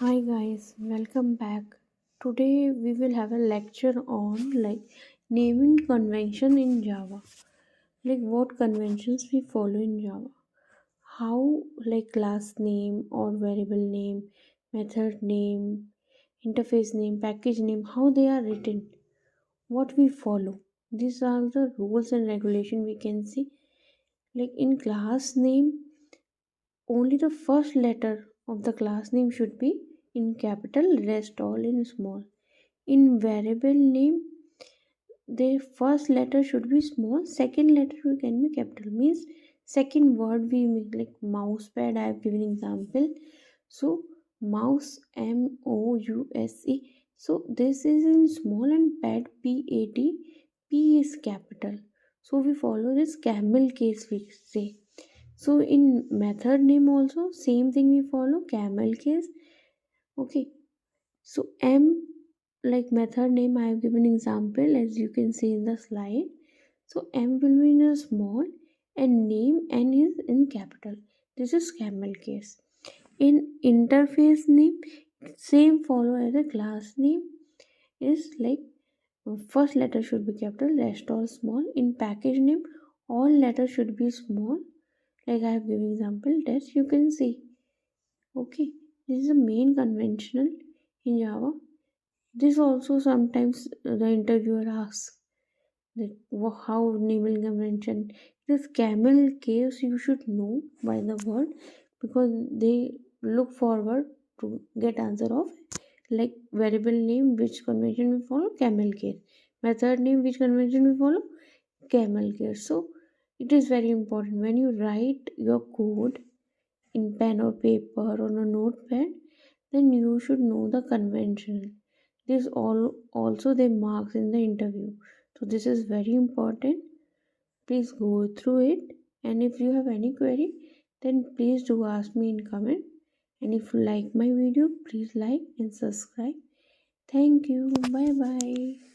Hi guys, welcome back. Today we will have a lecture on naming convention in Java. Like what conventions we follow in Java. How class name or variable name, method name, interface name, package name, how they are written, what we follow. These are the rules and regulation we can see. Like in class name, only the first letter of the class name should be in capital, rest all in small. In variable name, the first letter should be small, second letter can be capital. Means second word we make like mouse pad. I have given example. So mouse mouse. So this is in small and pad p is capital. So we follow this camel case we say. So in method name also same thing we follow camel case. Okay. So M like method name I have given example as you can see in the slide. So M will be in a small and name N is in capital. This is camel case. In interface name same follow as a class name is like first letter should be capital, rest all small. In package name all letters should be small. Like I have given example that you can see. Okay, this is the main conventional in Java. This also sometimes the interviewer asks that how naming convention. This camel caves you should know by the word because they look forward to get answer of like variable name which convention we follow camel case, method name which convention we follow camel case. So it is very important when you write your code in pen or paper on a notepad, then you should know the convention. This all also they marks in the interview. So this is very important. Please go through it. And if you have any query, then please do ask me in comment. And if you like my video, please like and subscribe. Thank you. Bye bye.